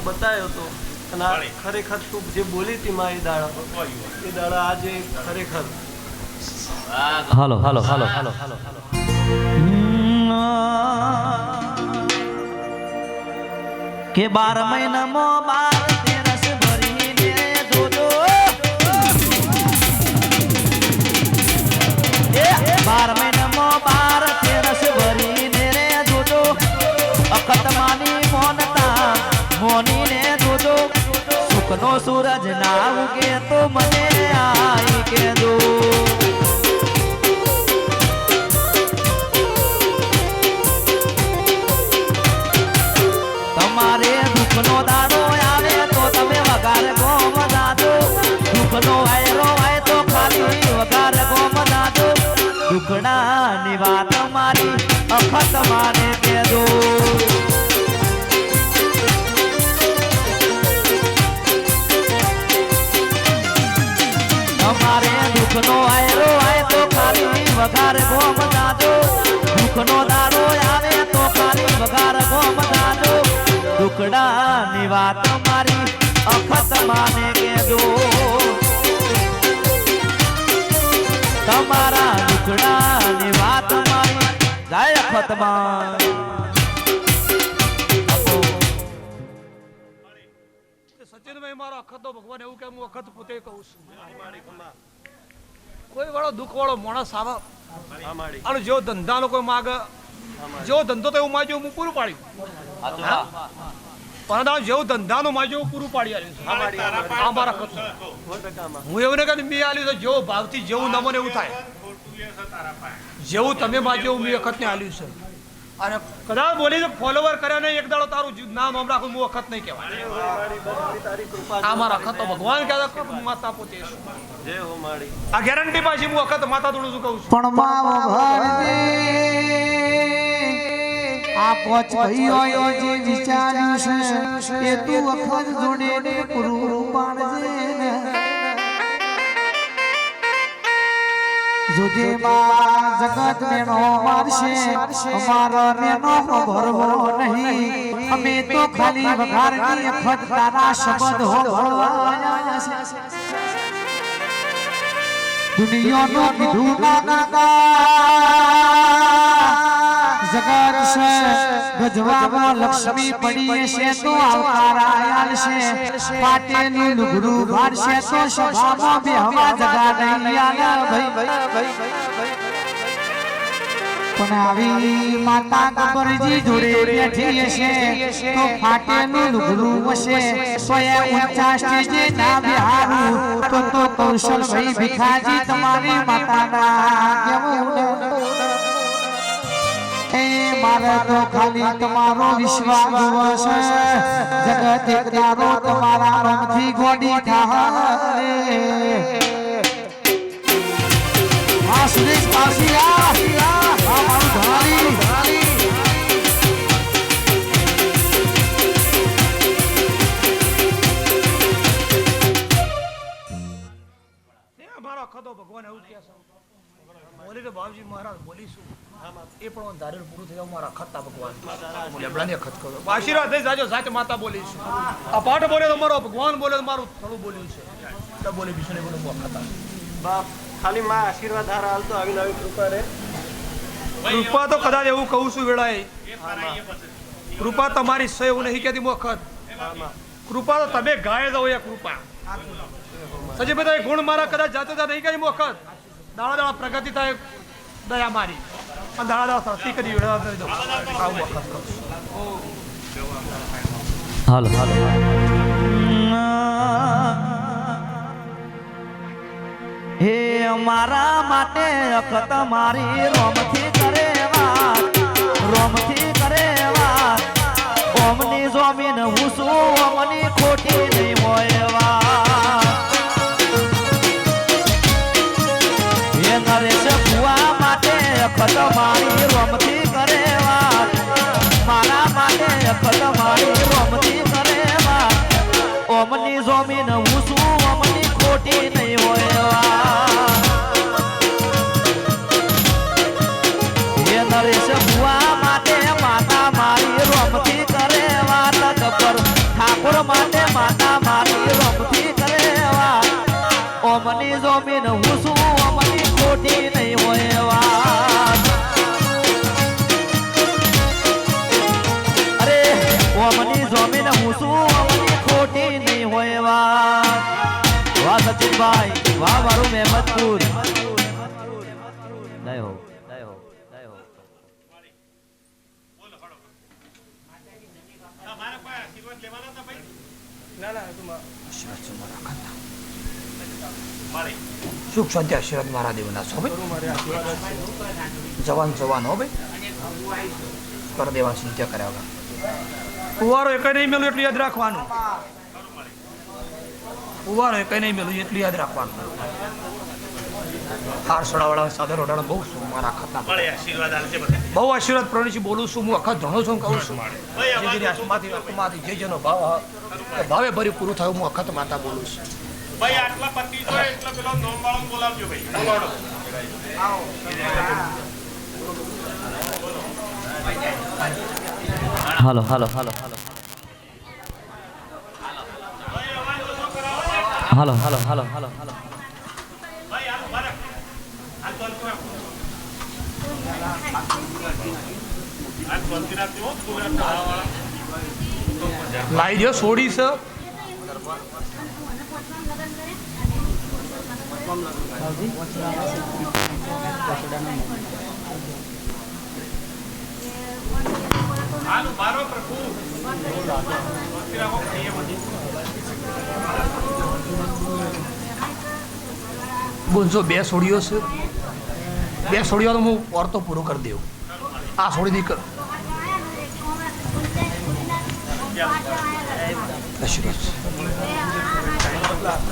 બતાવ્યો હતો અને આ ખરેખર તું જે બોલી હતી માં એ દાડા આજે ખરેખર હાલો હાલો હાલો હાલો હાલો કે 12 મહિનામાં 12 તેરસ ભરીને જોજો 12 મહિનામાં 12 તેરસ ભરીને રે જોજો અખત માની મોનતા મોનીને જોજો સુખનો સૂરજ ના ઉગે તો મને આઈ કેજો તમારે દુઃખનો દાડો આવે તો તમે વગાર ગોમ દાદો દુઃખનો વાયરો આવે તો ખાલી વગાર ગોમ દાદો દુઃખડાની વાત મારી અખત માને કહેજો તમારે દુઃખનો વાયરો આવે તો ખાલી વગાર ગોમ દાદો દુઃખનો દાડો આવે તો ખાલી વગાર ગોમ દાદો દુઃખડાની વાત મારી અખત માને કહેજો તમારા દુઃખડાની વાત મારી જાય અખત માં સચિનભાઈ મારો અખત તો ભગવાન એવું કે હું અખત પોતે કહું છું કોઈ વાળો દુઃખ વાળો માણસ આવે અને જેવો ધંધાનો કોઈ માગે જેવો ધંધો તો એવું માગ્યો હું પૂરું પાડ્યું પણ જેવું ધંધાનું માગ્યો હું પૂરું પાડી આવ્યું હું એવું ને કે મેં આલ્યું તો જેવો ભાવથી જેવું નમો એવું થાય જેવું તમે માગ્યો મેં વખત ને આલ્યું છે અને કદાચ બોલી ફોલોવર કર્યા નહીં એક દાડો તારું નામ નામ રાખું હું વખત નહીં કહેવાય આ મારા અખત તો ભગવાન કહેતા માતા પોતે આ ગેરંટી પાછી હું વખત માતા થોડું શું કહું છું આ પોચ ભાઈઓ જે વિચાર્યું છે એ તું વખત જોડે પૂરું પાડજે ને જોજે માં જગત મેનો મારશે અમારો મેનો ભરવો નહીં અમે તો ખાલી વઘારની અખત તારા શબ્દ હોળવાયા છે દુનિયાનો કીધું ના જગત છે ગજવામાં લક્ષ્મી પડી છે તો આવકાર આયાલ છે પાટેલું લુગડું ભાડશે તો સભામાં બેહવા જગા નહીં આયા ભાઈ પણ આવી માતા કબરજી જોડે બેઠી છે તો ફાટેલું લુગડું હશે તો એ ઊંચા સ્ટેજે ના બેહારું તો કૌશલ ભાઈ ભીખાજી તમારી માતાના કેવું મારે તો ખાલી તમારો વિશ્વાસ છે જગત એક દારો તમારા રમથી ગોડી થાય આ સુરેશ પાસિયા આ મારું ધારી અમારો અખતો ભગવાન એવું કહે છે બોલી તો બાપજી મહારાજ બોલીશું એ પણ ધારેલું પૂરું થયું મારા ખત્તા ભગવાન લેબડાની અખત કરો આશીર્વાદ થઈ જાજો સાચે માતા બોલીશું આ પાઠ બોલે તો મારો ભગવાન બોલે તો મારું થોડું બોલ્યું છે તો બોલે વિષ્ણુ બોલે હું અખતા બાપ ખાલી માં આશીર્વાદ હારા હાલતો આવી નવી કૃપા રે કૃપા તો કદાચ એવું કહું છું વેળાએ કૃપા તમારી છે એવું નહીં કહેતી વખત કૃપા તો તમે ગાય દો એ કૃપા સજી બધા ગુણ મારા કદાચ જાતે નહીં કરી વખત દાડા દાડા પ્રગતિ થાય દયા મારી અને દાડા દાડા સસ્તી કરી દો આવું વખત કરું હાલો હાલો હે મારા માટે અખત મારી રોમથી કરે વાત રોમથી કરે વાત ઓમની જમીન હું શું ઓમની ખોટી નહીં હોય વાત હે નરેશ ભુવા માટે અખત મારી રોમથી કરે વાત મારા માટે અખત મારી રોમથી કરે વાત ઓમની જમીન હું શું ઓમની ખોટી નહીં હોય નરેશ ભુવા માટે માતા મારી રોમથી કરે વાત ગબ્બર ઠાકોર જમીન હું શું અમારી ખોટી નહીં હોય વાત અરે ઓમની જમીન હું શું અમારી ખોટી નહીં હોય વાત વાહ સચિનભાઈ વાહ મારું મહેમદપુર જય હો જય હો જય હો સુખ શાંતિ આશીર્વાદ મારા દેવના છો જવાન જવાન હો ભાઈ કર દેવા ચિંતા કર્યા વગર કુવારો એક નહીં મેલું એટલું યાદ રાખવાનું કુવારો એક નહીં મેલું એટલું યાદ રાખવાનું હાર સડાવાળા સાદર ઓડાળા બહુ શું મારા ખાતા બહુ આશીર્વાદ પ્રણીથી બોલું છું હું અખત ધણો છું કહું છું આસમાંથી જે જેનો ભાવે ભરી પૂરું થયું હું અખત માતા બોલું છું ભાઈ આટલા પતિ જો એટલે પેલો નોમ વાળો બોલાવજો ભાઈ બોલાવડો હાલો હાલો હાલો હાલો હાલો હાલો હાલો હાલો હાલો ભાઈ હાલો બરાબર આ તો આ કોન્ટ્રાક્ટ નો પૂરા વાળા લાઈ દો સોડી છે હાલો બારો પ્રભુ બોલજો બે સોડીઓ છે બે સોડીઓ તો હું ઓરતો પૂરો કરી દઉં આ સોડી નહીં કર આશીર્વાદ